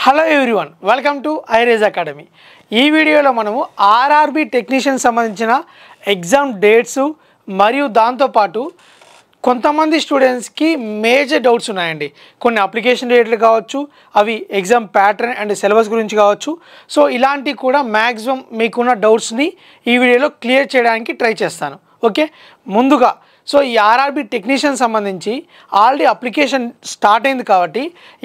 Hello everyone, welcome to ఐరేజ్ academy. ఈ వీడియోలో మనము ఆర్ఆర్బి టెక్నీషియన్ సంబంధించిన ఎగ్జామ్ డేట్స్ మరియు దాంతోపాటు కొంతమంది స్టూడెంట్స్కి మేజర్ డౌట్స్ ఉన్నాయండి. కొన్ని అప్లికేషన్ డేట్లు కావచ్చు, అవి ఎగ్జామ్ ప్యాటర్న్ అండ్ సిలబస్ గురించి కావచ్చు. సో ఇలాంటి కూడా మ్యాక్సిమం మీకున్న డౌట్స్ని ఈ వీడియోలో క్లియర్ చేయడానికి ట్రై చేస్తాను. ఓకే, ముందుగా సో ఈ ఆర్ఆర్బి టెక్నీషియన్ సంబంధించి ఆల్రెడీ అప్లికేషన్ స్టార్ట్ అయింది కాబట్టి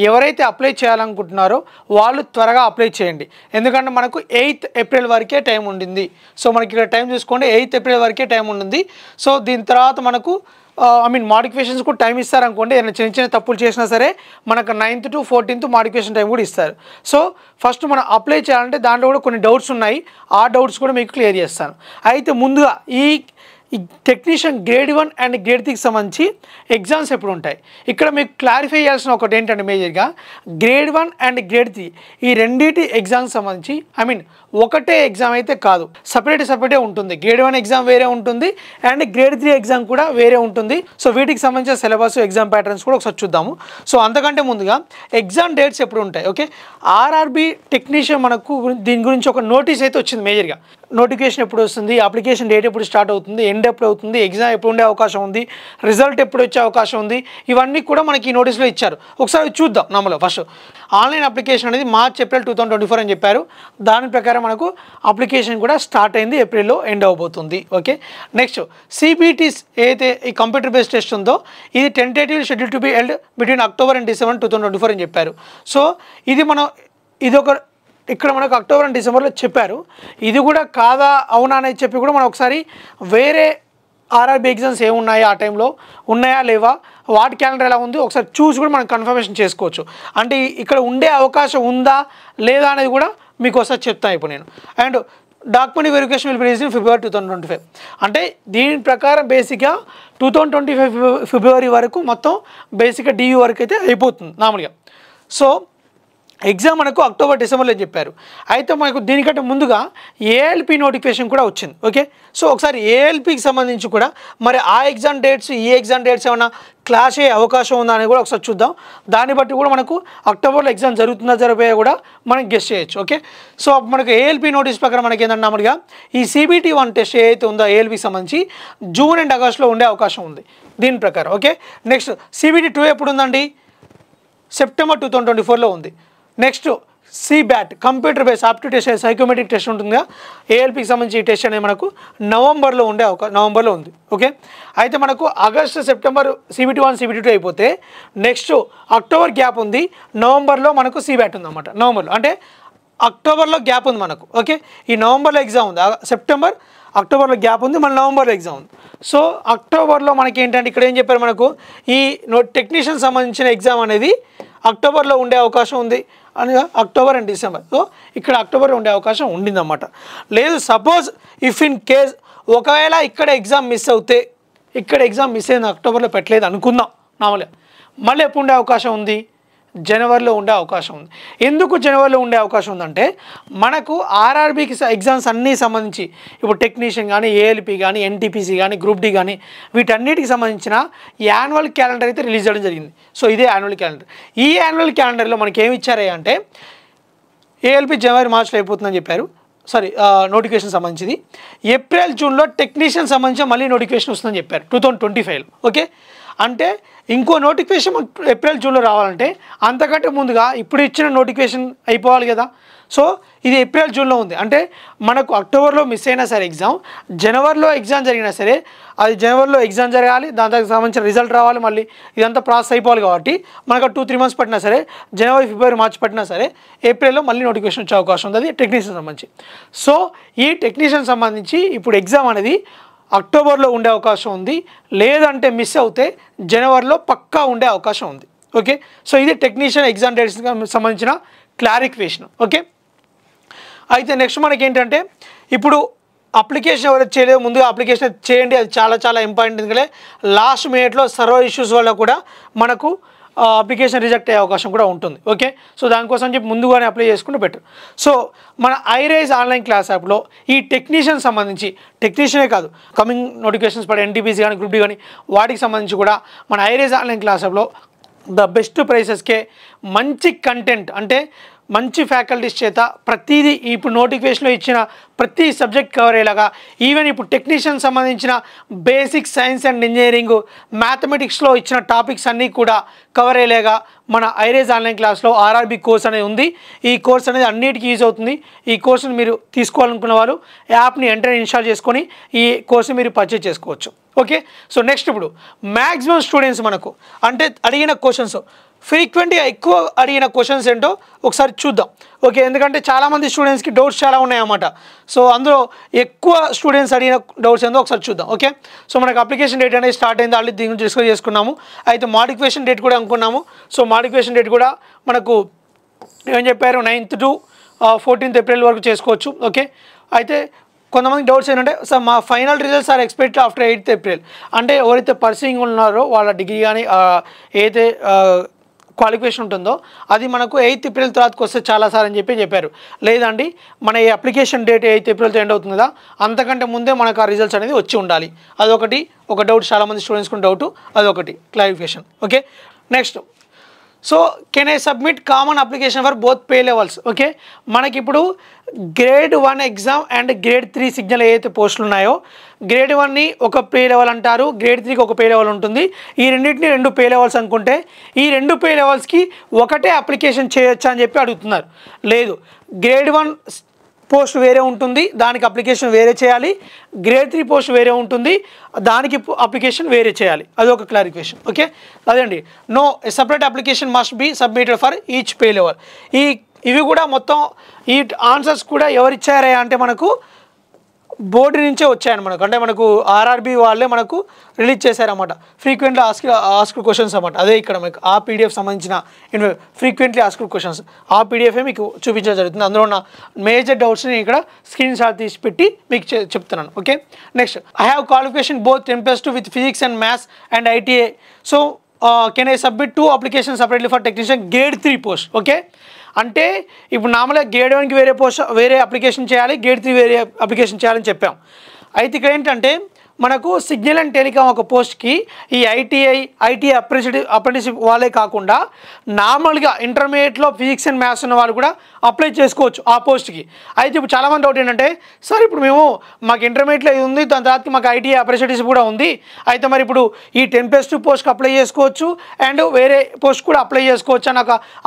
ఎవరైతే అప్లై చేయాలనుకుంటున్నారో వాళ్ళు త్వరగా అప్లై చేయండి. ఎందుకంటే మనకు 8th ఏప్రిల్ వరకే టైం ఉండింది. సో మనకి ఇక్కడ టైం చూసుకోండి, 8th ఏప్రిల్ వరకే టైం ఉంటుంది. సో దీని తర్వాత మనకు మోడిఫికేషన్స్ కూడా టైం ఇస్తారనుకోండి. ఏదైనా చిన్న చిన్న తప్పులు చేసినా సరే మనకు 9th to 14th modification time కూడా ఇస్తారు. సో ఫస్ట్ మనం అప్లై చేయాలంటే దాంట్లో కూడా కొన్ని డౌట్స్ ఉన్నాయి. ఆ డౌట్స్ కూడా మీకు క్లియర్ చేస్తాను. అయితే ముందుగా ఈ టెక్నీషియన్ గ్రేడ్ 1 అండ్ గ్రేడ్ 3కి సంబంధించి ఎగ్జామ్స్ ఎప్పుడు ఉంటాయి, ఇక్కడ మీకు క్లారిఫై చేయాల్సిన ఒకటి ఏంటంటే మేజర్గా గ్రేడ్ 1 అండ్ గ్రేడ్ 3 ఈ రెండింటి ఎగ్జామ్స్ సంబంధించి ఒకటే ఎగ్జామ్ అయితే కాదు, సపరేటే ఉంటుంది. గ్రేడ్ 1 ఎగ్జామ్ వేరే ఉంటుంది అండ్ గ్రేడ్ 3 ఎగ్జామ్ కూడా వేరే ఉంటుంది. సో వీటికి సంబంధించిన సిలబస్, ఎగ్జామ్ ప్యాటర్న్స్ కూడా ఒకసారి చూద్దాము. సో అంతకంటే ముందుగా ఎగ్జామ్ డేట్స్ ఎప్పుడు ఉంటాయి. ఓకే, ఆర్ఆర్బి టెక్నీషియన్ మనకు దీని గురించి ఒక నోటీస్ అయితే వచ్చింది. మేజర్గా నోటిఫికేషన్ ఎప్పుడు వస్తుంది, అప్లికేషన్ డేట్ ఎప్పుడు స్టార్ట్ అవుతుంది, ఎండ్ ఎప్పుడు అవుతుంది, ఎగ్జామ్ ఎప్పుడు ఉండే అవకాశం ఉంది, రిజల్ట్ ఎప్పుడు వచ్చే అవకాశం ఉంది, ఇవన్నీ కూడా మనకి ఈ నోటీస్లో ఇచ్చారు. ఒకసారి చూద్దాం. నమ్మలో ఫస్ట్ ఆన్లైన్ అప్లికేషన్ అనేది మార్చ్ ఏప్రిల్ 2024 అని చెప్పారు. దాని ప్రకారం మనకు అప్లికేషన్ కూడా స్టార్ట్ అయింది, ఏప్రిల్లో ఎండ్ అవబోతుంది. ఓకే, నెక్స్ట్ సిబిటీస్ ఏదైతే ఈ కంప్యూటర్ బేస్డ్ టెస్ట్ ఉందో ఇది tentative schedule to be held between October and December 2024 అని చెప్పారు. సో ఇది ఒక ఇక్కడ మనకు అక్టోబర్ అండ్ డిసెంబర్లో చెప్పారు. ఇది కూడా కాదా అవునా అనేది చెప్పి కూడా మనం ఒకసారి వేరే ఆర్ఆర్బి ఎగ్జామ్స్ ఏమున్నాయా, ఆ టైంలో ఉన్నాయా లేవా, వాటి క్యాలెండర్ ఎలా ఉంది ఒకసారి చూసి కూడా మనం కన్ఫర్మేషన్ చేసుకోవచ్చు. అంటే ఇక్కడ ఉండే అవకాశం ఉందా లేదా అనేది కూడా మీకు ఒకసారి చెప్తాను ఇప్పుడు నేను. And document verification will be released in February 2025. అంటే దీని ప్రకారం బేసిక్గా 2025 ఫిబ్రవరి వరకు మొత్తం బేసిక్గా డియూ వరకు అయితే అయిపోతుంది మామూలుగా. సో ఎగ్జామ్ మనకు అక్టోబర్ డిసెంబర్లో చెప్పారు. అయితే మనకు దీనికంటే ముందుగా ఏఎల్పి నోటిఫికేషన్ కూడా వచ్చింది. ఓకే, సో ఒకసారి ఏఎల్పికి సంబంధించి కూడా మరి ఆ ఎగ్జామ్ డేట్స్ ఈ ఎగ్జామ్ డేట్స్ ఏమైనా క్లాష్ అయ్యే అవకాశం ఉందా అని కూడా ఒకసారి చూద్దాం. దాన్ని బట్టి కూడా మనకు అక్టోబర్లో ఎగ్జామ్ జరుగుతుందా జరిపోయా కూడా మనం గెస్ చేయొచ్చు. ఓకే, సో మనకు ఏఎల్పి నోటీస్ ప్రకారం మనకి ఏంటంటే మామూలుగా ఈ సిబిటీ 1 టెస్ట్ ఏదైతే ఉందో ఏఎల్పికి సంబంధించి జూన్ అండ్ ఆగస్టులో ఉండే అవకాశం ఉంది దీని ప్రకారం. ఓకే, నెక్స్ట్ సిబిటీ 2 ఎప్పుడు ఉందండి, సెప్టెంబర్ 2024లో ఉంది. Next CBAT computer base aptitude test psychometric test ఉంటుందిగా, ఏఎల్పికి సంబంధించి ఈ టెస్ట్ అనేది మనకు నవంబర్లో ఉంది. ఓకే, అయితే మనకు ఆగస్టు సెప్టెంబర్ సిబిటీ 1 సిబిటీ 2 అయిపోతే నెక్స్ట్ అక్టోబర్ గ్యాప్ ఉంది, నవంబర్లో మనకు సిబ్యాట్ ఉంది అన్నమాట. నవంబర్లో అంటే అక్టోబర్లో గ్యాప్ ఉంది మనకు. ఓకే, ఈ నవంబర్లో ఎగ్జామ్ ఉంది, సెప్టెంబర్ అక్టోబర్లో గ్యాప్ ఉంది, మన నవంబర్లో ఎగ్జామ్ ఉంది. సో అక్టోబర్లో మనకి ఏంటంటే ఇక్కడ ఏం చెప్పారు, మనకు ఈ టెక్నీషియన్ సంబంధించిన ఎగ్జామ్ అనేది అక్టోబర్లో ఉండే అవకాశం ఉంది అనగా అక్టోబర్ అండ్ డిసెంబర్. సో ఇక్కడ అక్టోబర్లో ఉండే అవకాశం ఉండిందన్నమాట. లేదు సపోజ్ ఇఫ్ ఇన్ కేస్ ఒకవేళ ఇక్కడ ఎగ్జామ్ మిస్ అవుతే, ఇక్కడ ఎగ్జామ్ మిస్ అయింది అక్టోబర్లో పెట్టలేదు అనుకుందాం మామూలుగా, మళ్ళీ ఎప్పుడు ఉండే అవకాశం ఉంది, జనవరిలో ఉండే అవకాశం ఉంది. ఎందుకు జనవరిలో ఉండే అవకాశం ఉందంటే మనకు ఆర్ఆర్బికి ఎగ్జామ్స్ అన్నీ సంబంధించి ఇప్పుడు టెక్నీషియన్ కానీ, ఏఎల్పి కానీ, ఎన్టీపీసీ కానీ, గ్రూప్ డి కానీ వీటన్నిటికి సంబంధించిన యాన్యువల్ క్యాలెండర్ అయితే రిలీజ్ చేయడం జరిగింది. సో ఇదే యాన్యువల్ క్యాలెండర్. ఈ యాన్యువల్ క్యాలెండర్లో మనకి ఏమి ఇచ్చారే అంటే ఏఎల్పి జనవరి మార్చిలో అయిపోతుందని చెప్పారు. నోటిఫికేషన్ సంబంధించింది. ఏప్రిల్ జూన్లో టెక్నీషియన్ సంబంధించి మళ్ళీ నోటిఫికేషన్ వస్తుందని చెప్పారు 2025లో. ఓకే, అంటే ఇంకో నోటిఫికేషన్ ఏప్రిల్ జూన్లో రావాలంటే అంతకంటే ముందుగా ఇప్పుడు ఇచ్చిన నోటిఫికేషన్ అయిపోవాలి కదా. సో ఇది ఏప్రిల్ జూన్లో ఉంది అంటే మనకు అక్టోబర్లో మిస్ అయినా సరే ఎగ్జామ్, జనవరిలో ఎగ్జామ్ జరిగినా సరే అది జనవరిలో ఎగ్జామ్ జరగాలి, దానికి సంబంధించిన రిజల్ట్ రావాలి, మళ్ళీ ఇదంతా ప్రాసెస్ అయిపోవాలి. కాబట్టి మనకు 2-3 మంత్స్ పట్టినా సరే, జనవరి ఫిబ్రవరి మార్చి పట్టినా సరే ఏప్రిల్లో మళ్ళీ నోటిఫికేషన్ వచ్చే అవకాశం ఉంది, అది టెక్నీషియన్ సంబంధించి. సో ఈ టెక్నీషియన్ సంబంధించి ఇప్పుడు ఎగ్జామ్ అనేది అక్టోబర్లో ఉండే అవకాశం ఉంది, లేదంటే మిస్ అవుతే జనవరిలో పక్కా ఉండే అవకాశం ఉంది. ఓకే, సో ఇది టెక్నీషియన్ ఎగ్జామ్ డేట్స్కి సంబంధించిన క్లారిఫికేషన్. ఓకే, అయితే నెక్స్ట్ మనకి ఏంటంటే ఇప్పుడు అప్లికేషన్ ఎవరైతే చేయలేదో ముందుగా అప్లికేషన్ చేయండి, అది చాలా చాలా ఇంపార్టెంట్. ఎందుకంటే లాస్ట్ మినిట్లో సర్వర్ ఇష్యూస్ వల్ల కూడా మనకు అప్లికేషన్ రిజెక్ట్ అయ్యే అవకాశం కూడా ఉంటుంది. ఓకే, సో దానికోసం చెప్పి ముందుగానే అప్లై చేసుకుంటే బెటర్. సో మన ఐరేజ్ ఆన్లైన్ క్లాస్ యాప్లో ఈ టెక్నీషియన్ సంబంధించి, టెక్నీషియనే కాదు కమింగ్ నోటిఫికేషన్స్ పడే ఎన్టీపీసీ కానీ, గ్రూప్ డి కానీ వాటికి సంబంధించి కూడా మన ఐరేజ్ ఆన్లైన్ క్లాస్ యాప్లో ద బెస్ట్ ప్రైసెస్కే మంచి కంటెంట్, అంటే మంచి ఫ్యాకల్టీస్ చేత ప్రతిదీ ఇప్పుడు నోటిఫికేషన్లో ఇచ్చిన ప్రతి సబ్జెక్ట్ కవర్ అయ్యేలాగా, ఈవెన్ ఇప్పుడు టెక్నీషియన్ సంబంధించిన బేసిక్ సైన్స్ అండ్ ఇంజనీరింగ్ మ్యాథమెటిక్స్లో ఇచ్చిన టాపిక్స్ అన్నీ కూడా కవర్ అయ్యేలాగా మన ఐరేజ్ ఆన్లైన్ క్లాస్లో ఆర్ఆర్బీ కోర్స్ అనేది ఉంది. ఈ కోర్స్ అనేది అన్నిటికీ యూజ్ అవుతుంది. ఈ కోర్సును మీరు తీసుకోవాలనుకున్న వాళ్ళు యాప్ని వెంటనే ఇన్స్టాల్ చేసుకొని ఈ కోర్సుని మీరు పర్చేజ్ చేసుకోవచ్చు. ఓకే, సో నెక్స్ట్ ఇప్పుడు మ్యాక్సిమం స్టూడెంట్స్ మనకు అంటే అడిగిన క్వశ్చన్స్ ఫ్రీక్వెంట్గా ఎక్కువ అడిగిన క్వశ్చన్స్ ఏంటో ఒకసారి చూద్దాం. ఓకే, ఎందుకంటే చాలామంది స్టూడెంట్స్కి డౌట్స్ చాలా ఉన్నాయన్నమాట. సో అందులో ఎక్కువ స్టూడెంట్స్ అడిగిన డౌట్స్ ఏందో ఒకసారి చూద్దాం. ఓకే, సో మనకు అప్లికేషన్ డేట్ అనేది స్టార్ట్ అయింది, ఆల్రెడీ దీని గురించి డిస్కస్ చేసుకున్నాము. అయితే మోడిఫికేషన్ డేట్ కూడా అనుకున్నాము. సో మోడిఫికేషన్ డేట్ కూడా మనకు ఏం చెప్పారు, 9th to 14th April వరకు చేసుకోవచ్చు. ఓకే, అయితే కొంతమంది డౌట్స్ ఏంటంటే సార్ మా final results are expected after 8th April. అంటే ఎవరైతే పర్సూయింగ్ ఉన్నారో వాళ్ళ డిగ్రీ కానీ ఏదైతే క్వాలిఫికేషన్ ఉంటుందో అది మనకు 8th April తర్వాతకి వస్తే చాలా సార్ అని చెప్పారు. లేదండి, మన ఈ అప్లికేషన్ డేట్ 8th Aprilతో ఎండ్ అవుతుంది కదా, అంతకంటే ముందే మనకు ఆ రిజల్ట్స్ అనేది వచ్చి ఉండాలి. అదొకటి ఒక డౌట్, చాలామంది స్టూడెంట్స్కి డౌట్, అదొకటి clarification. Okay, next so can I submit common application for both pay levels. Okay, మనకి ఇప్పుడు grade 1 exam and grade 3 signal ఏదైతే పోస్టులు ఉన్నాయో, గ్రేడ్ 1ని ఒక పే లెవెల్ అంటారు, గ్రేడ్ 3కి ఒక పే లెవెల్ ఉంటుంది. ఈ రెండింటిని 2 పే లెవెల్స్ అనుకుంటే ఈ 2 పే లెవెల్స్కి ఒకటే అప్లికేషన్ చేయొచ్చా అని చెప్పి అడుగుతున్నారు. లేదు, గ్రేడ్ 1 పోస్ట్ వేరే ఉంటుంది, దానికి అప్లికేషన్ వేరే చేయాలి. గ్రేడ్ 3 పోస్ట్ వేరే ఉంటుంది, దానికి అప్లికేషన్ వేరే చేయాలి. అదొక క్లారిఫికేషన్. ఓకే, అదండి. No separate application must be submitted for each pay level. ఇవి కూడా మొత్తం ఈ ఆన్సర్స్ కూడా ఎవరు ఇచ్చారా అంటే మనకు బోర్డు నుంచే వచ్చాయని మనకు, అంటే మనకు ఆర్ఆర్బీ వాళ్ళే మనకు రిలీజ్ చేశారన్నమాట. ఫ్రీక్వెంట్లీ ఆస్క్డ్ క్వశ్చన్స్ అన్నమాట. అదే ఇక్కడ మనకు ఆ పీడిఎఫ్ సంబంధించిన ఫ్రీక్వెంట్లీ ఆస్క్డ్ క్వశ్చన్స్ ఆ పీడిఎఫే మీకు చూపించడం జరుగుతుంది. అందులో ఉన్న మేజర్ డౌట్స్ని ఇక్కడ స్క్రీన్ షాట్ తీసి పెట్టి మీకు చెప్తున్నాను. Okay, next I have qualification both tempest with physics and maths and ITI. So can I submit 2 application separately for technician grade 3 post. Okay, అంటే ఇప్పుడు నార్మల్గా గ్రేడ్ 1కి వేరే అప్లికేషన్ చేయాలి, గ్రేడ్ 3 వేరే అప్లికేషన్ చేయాలని చెప్పాం. అయితే ఇక్కడ ఏంటంటే మనకు సిగ్నల్ అండ్ టెలికామ్ ఒక పోస్ట్కి ఈ ఐటీఐ అప్రెంటిస్షిప్ వాళ్ళే కాకుండా నార్మల్గా ఇంటర్మీడియట్లో ఫిజిక్స్ అండ్ మ్యాథ్స్ ఉన్న వాళ్ళు కూడా అప్లై చేసుకోవచ్చు ఆ పోస్ట్కి. అయితే ఇప్పుడు చాలామంది డౌట్ ఏంటంటే సార్ ఇప్పుడు మాకు ఇంటర్మీడియట్లో ఇది ఉంది, దాని తర్వాత మాకు ఐటీఐ అప్రెంటిస్షిప్ కూడా ఉంది, అయితే మరి ఇప్పుడు ఈ టెంపెస్ట్ పోస్ట్కి అప్లై చేసుకోవచ్చు అండ్ వేరే పోస్ట్ కూడా అప్లై చేసుకోవచ్చు అని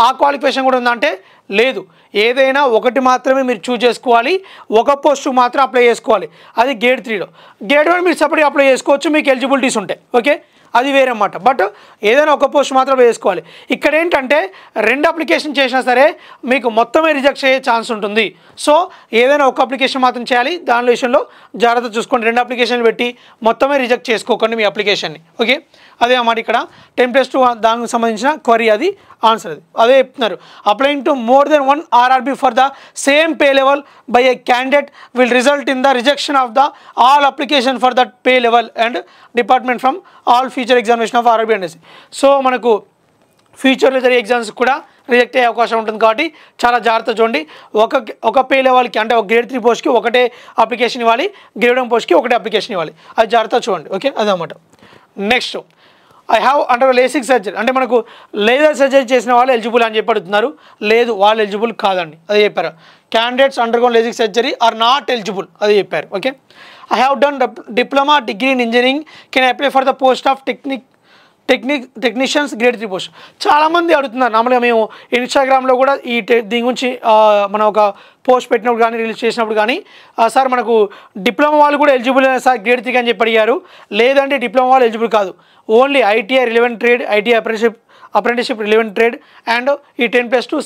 ఆ క్వాలిఫికేషన్ కూడా ఉందంటే లేదు, ఏదైనా ఒకటి మాత్రమే మీరు చూజ్ చేసుకోవాలి, ఒక పోస్టు మాత్రం అప్లై చేసుకోవాలి. అది గ్రేడ్ 3లో. గ్రేడ్ 1 మీరు సపరేట్గా అప్లై చేసుకోవచ్చు, మీకు ఎలిజిబిలిటీస్ ఉంటాయి. ఓకే, అది వేరే అన్నమాట. బట్ ఏదైనా ఒక పోస్ట్ మాత్రం వేసుకోవాలి. ఇక్కడ ఏంటంటే 2 అప్లికేషన్ చేసినా సరే మీకు మొత్తమే రిజెక్ట్ అయ్యే ఛాన్స్ ఉంటుంది. సో ఏదైనా ఒక అప్లికేషన్ మాత్రం చేయాలి, దాని విషయంలో జాగ్రత్త చూసుకోండి. 2 అప్లికేషన్లు పెట్టి మొత్తమే రిజెక్ట్ చేసుకోకండి మీ అప్లికేషన్ని. ఓకే, అదే అన్నమాట. ఇక్కడ టెంపెస్ట్ దానికి సంబంధించిన క్వరీ, అది ఆన్సర్, అదే చెప్తున్నారు. Applying to more than 1 RRB for the same pay level by A candidate will result in the rejection of the all application for that pay level and department from all future examination of RRB అనేసి. So మనకు ఫ్యూచర్లో జరిగే exams కూడా reject అయ్యే అవకాశం ఉంటుంది కాబట్టి చాలా జాగ్రత్త చూడండి. ఒక పే లెవెల్కి అంటే ఒక గ్రేడ్ 3 పోస్ట్కి ఒకటే అప్లికేషన్ ఇవ్వాలి, గ్రేడ్ 1 పోస్ట్కి ఒకటే అప్లికేషన్ ఇవ్వాలి. అది జాగ్రత్త చూడండి. ఓకే, అదన్నమాట. Next I have under LASIK surgery, అంటే మనకు లేజర్ సర్జరీ చేసిన వాళ్ళు ఎలిజిబుల్ అని చెప్పి అడుగుతున్నారు. లేదు, వాళ్ళు ఎలిజిబుల్ కాదండి, అది చెప్పారు. Candidates undergone LASIK surgery or not eligible, అది చెప్పారు. Okay, I have done diploma degree in engineering can apply for the post of technicians grade 3 post. చాలామంది అడుగుతున్నారు. నార్మల్గా మేము ఇన్స్టాగ్రామ్లో కూడా దీని గురించి మనం ఒక పోస్ట్ పెట్టినప్పుడు కానీ రిలీజ్ చేసినప్పుడు కానీ సార్ మనకు డిప్లొమా వాళ్ళు కూడా ఎలిజిబుల్ సార్ గ్రేడ్ 3 అని చెప్పి అడిగారు. లేదంటే డిప్లొమా వాళ్ళు ఎలిజిబుల్ కాదు, only ITI relevant trade, ITI apprenticeship relevant trade and ఈ 10+2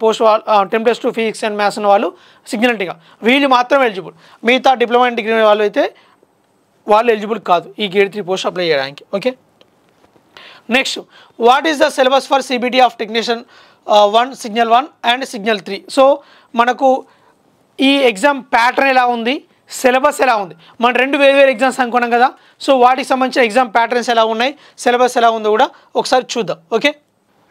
పోస్ట్ 10+2 ఫిజిక్స్ అండ్ మ్యాథ్స్ ఉన్న వాళ్ళు సిగ్నల్టీగా వీళ్ళు మాత్రం ఎలిజిబుల్. మిగతా డిప్లొమా అండ్ డిగ్రీ వాళ్ళు అయితే వాళ్ళు ఎలిజిబుల్ కాదు ఈ గ్రేడ్ 3 పోస్ట్ అప్లై చేయడానికి. Okay, next what is the syllabus for CBT of technician 1 signal 1 and signal 3. So మనకు ఈ ఎగ్జామ్ ప్యాటర్న్ ఎలా ఉంది, సిలబస్ ఎలా ఉంది, మనం 2 వేరు ఎగ్జామ్స్ అనుకున్నాం కదా. సో వాటికి సంబంధించిన ఎగ్జామ్ ప్యాటర్న్స్ ఎలా ఉన్నాయి, సిలబస్ ఎలా ఉందో కూడా ఒకసారి చూద్దాం. ఓకే,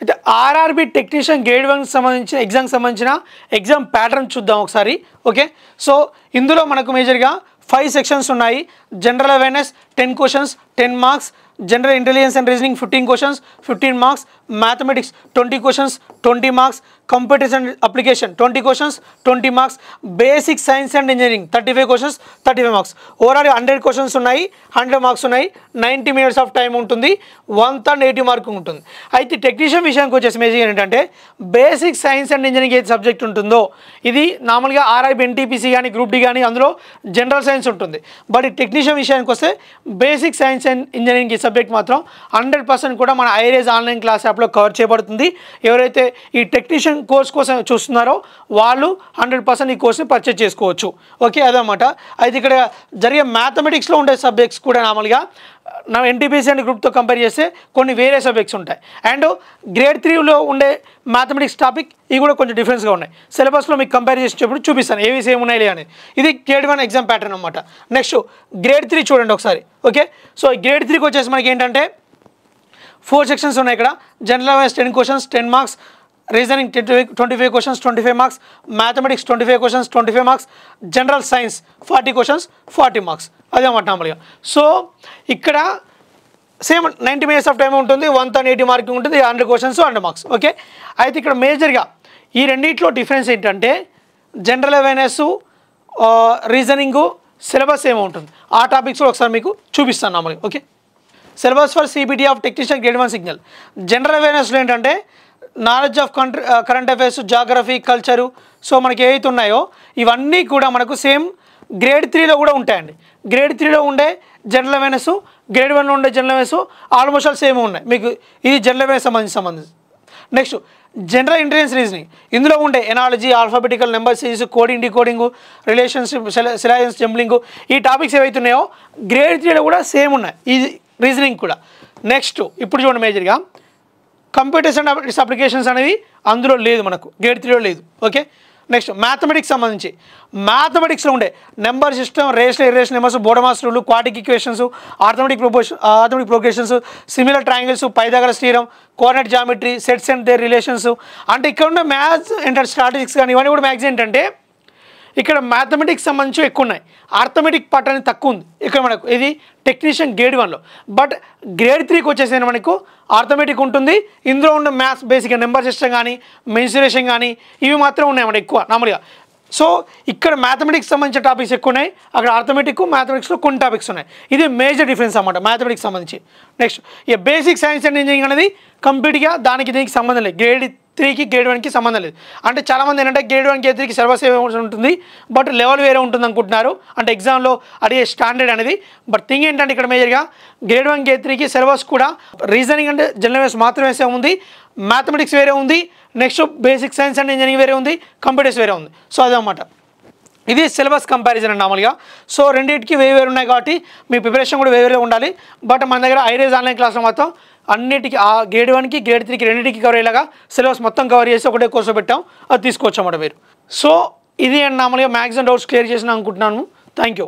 అయితే ఆర్ఆర్బీ టెక్నీషియన్ గ్రేడ్ 1 సంబంధించిన ఎగ్జామ్కి సంబంధించిన ఎగ్జామ్ ప్యాటర్న్ చూద్దాం ఒకసారి. ఓకే, సో ఇందులో మనకు మేజర్గా 5 సెక్షన్స్ ఉన్నాయి. General awareness, 10 questions, 10 marks. General intelligence and reasoning 15 questions, 15 marks. Mathematics 20 questions, 20 marks. Computers and application 20 questions, 20 marks. Basic science and engineering 35 questions, 35 marks. Overall 100 questions ఉన్నాయి, 100 marks ఉన్నాయి. 90 minutes of time ఉంటుంది, 180 mark ఉంటుంది. అయితే technician విషయానికి వచ్చేసి major ఏంటంటే basic science and engineering ఏది subject ఉంటుందో ఇది నార్మల్గా ఆర్ఐబి ఎన్టీపీసీ కానీ గ్రూప్ డి కానీ అందులో జనరల్ సైన్స్ ఉంటుంది. బట్ ఈ టెక్నీషియన్ విషయానికి వస్తే బేసిక్ సైన్స్ అండ్ ఇంజనీరింగ్ ఈ సబ్జెక్ట్ మాత్రం 100% కూడా మన ఐరేజ్ ఆన్లైన్ క్లాస్ యాప్లో కవర్ చేయబడుతుంది. ఎవరైతే ఈ టెక్నీషియన్ కోర్స్ కోసం చూస్తున్నారో వాళ్ళు 100% ఈ కోర్స్ని పర్చేజ్ చేసుకోవచ్చు. ఓకే, అదనమాట. అయితే ఇక్కడ జరిగే మ్యాథమెటిక్స్లో ఉండే సబ్జెక్ట్స్ కూడా నార్మల్గా నా ఎన్టీపీసీ అండ్ గ్రూప్తో కంపేర్ చేస్తే కొన్ని వేరే సబ్జెక్ట్స్ ఉంటాయి. అండ్ గ్రేడ్ 3లో ఉండే మ్యాథమెటిక్స్ టాపిక్ ఇవి కూడా కొంచెం డిఫరెన్స్గా ఉన్నాయి. సిలబస్లో మీకు కంపేర్ చేసేటప్పుడు చూపిస్తాను ఏవి సేమ్ ఉన్నాయి లే అనేది. ఇది గ్రేడ్ 1 ఎగ్జామ్ ప్యాటర్న్ అనమాట. నెక్స్ట్ గ్రేడ్ 3 చూడండి ఒకసారి. ఓకే, సో గ్రేడ్ 3కి వచ్చేసి మనకి ఏంటంటే 4 సెక్షన్స్ ఉన్నాయి ఇక్కడ. General awareness 10 questions, 10 marks. Reasoning 25 questions, 25 marks. Mathematics 25 questions, 25 marks. General science 40 questions, 40 marks. అదేమాట నార్మల్గా. సో ఇక్కడ సేమ్ 90 minutes ఆఫ్ టైం ఉంటుంది, 180 మార్కింగ్ ఉంటుంది, 100 questions, 100 marks. ఓకే, అయితే ఇక్కడ మేజర్గా ఈ రెండింటిలో డిఫరెన్స్ ఏంటంటే జనరల్ అవేర్నెస్, రీజనింగు, సిలబస్ ఏమో ఉంటుంది. ఆ టాపిక్స్ కూడా ఒకసారి మీకు చూపిస్తాను నార్మల్గా. Okay, syllabus for CBT of technician grade 1 signal. General అవేర్నెస్లో ఏంటంటే knowledge of current affairs, geography, culture, so మనకి ఏవైతే ఉన్నాయో ఇవన్నీ కూడా మనకు సేమ్ గ్రేడ్ 3లో కూడా ఉంటాయండి. గ్రేడ్ 3లో ఉండే జనరల్ అవేర్నెస్, గ్రేడ్ 1లో ఉండే general awareness almost all same ఉన్నాయి మీకు. ఇది జనరల్ అవేర్నెస్ సంబంధించి. Next general intelligence reasoning. ఇందులో ఉండే analogy, alphabetical number series, coding, decoding, relationship, సిలాయన్స్, జంబ్లింగ్, ఈ టాపిక్స్ ఏవైతే ఉన్నాయో గ్రేడ్ 3లో కూడా సేమ్ ఉన్నాయి. ఇది రీజనింగ్ కూడా. నెక్స్ట్ ఇప్పుడు చూడండి మేజర్గా కంప్యూటర్స్ అండ్ ఇట్స్ అప్లికేషన్స్ అనేవి అందులో లేదు, మనకు గ్రేడ్ 3లో లేదు. ఓకే, నెక్స్ట్ మ్యాథమెటిక్స్ సంబంధించి మ్యాథమెటిక్స్లో ఉండే number system, rational, irrational numbers, BODMAS rule, quadratic equations, arithmetic progressions, similar triangles, Pythagoras theorem, coordinate geometry, sets and their relations. అంటే ఇక్కడ ఉన్న మ్యాథ్స్ ఏంటంటే స్టాటిస్టిక్స్ కానీ ఇవన్నీ కూడా మ్యాథ్స్ ఏంటంటే ఇక్కడ మ్యాథమెటిక్స్ సంబంధించి ఎక్కువ ఉన్నాయి, ఆర్థమెటిక్ పార్ట్ అనేది తక్కువ ఉంది ఇక్కడ మనకు. ఇది టెక్నీషియన్ గ్రేడ్ 1లో. బట్ గ్రేడ్ 3కి వచ్చేసి మనకు ఆర్థమెటిక్ ఉంటుంది. ఇందులో ఉన్న మ్యాథ్స్ బేసిక్గా నెంబర్ సిస్టమ్ కానీ, మెన్సురేషన్ కానీ ఇవి మాత్రం ఉన్నాయి మనకి ఎక్కువ నార్మల్గా. సో ఇక్కడ మ్యాథమెటిక్స్ సంబంధించిన టాపిక్స్ ఎక్కువ ఉన్నాయి, అక్కడ ఆర్థమెటిక్, మ్యాథమెటిక్స్లో కొన్ని టాపిక్స్ ఉన్నాయి. ఇది మేజర్ డిఫరెన్స్ అన్నమాట మ్యాథమెటిక్స్ సంబంధించి. నెక్స్ట్ ఈ బేసిక్ సైన్స్ అండ్ ఇంజనీరింగ్ అనేది కంప్లీట్గా దానికి దీనికి సంబంధం లేదు. గ్రేడ్ 3కి గ్రేడ్ 1కి సంబంధం లేదు. అంటే చాలామంది ఏంటంటే గ్రేడ్ 1 గ్రేడ్ 3కి సిలబస్ ఉంటుంది, బట్ లెవెల్ వేరే ఉంటుంది అనుకుంటున్నారు, అంటే ఎగ్జామ్లో అడిగే స్టాండర్డ్ అనేది. బట్ థింగ్ ఏంటంటే ఇక్కడ మేజర్గా గ్రేడ్ 1 గ్రేడ్ 3కి సిలబస్ కూడా రీజనింగ్ అంటే జనరల్ అవేర్నెస్ మాత్రమే ఉంది, మ్యాథమెటిక్స్ వేరే ఉంది, next basic science and engineering వేరే ఉంది, కంప్యూటర్స్ వేరే ఉంది. సో అదనమాట ఇది సిలబస్ కంపారిజన్ అండి నార్మల్గా. సో రెండింటికి వేరు ఉన్నాయి కాబట్టి మీ ప్రిపరేషన్ కూడా వేరే ఉండాలి. బట్ మన దగ్గర ఐరేజ్ ఆన్లైన్ క్లాస్లో మొత్తం అన్నిటికీ ఆ గ్రేడ్ 1కి గ్రేడ్ 3కి రెండింటికి కవర్ అయ్యేలాగా సిలబస్ మొత్తం కవర్ చేసి ఒకటే కోర్సు పెట్టాం, అది తీసుకోవచ్చు అన్నమాట మీరు. సో ఇది నార్మల్గా మ్యాక్సిమం డౌట్స్ క్లియర్ చేసిన అనుకుంటున్నాను. Thank you.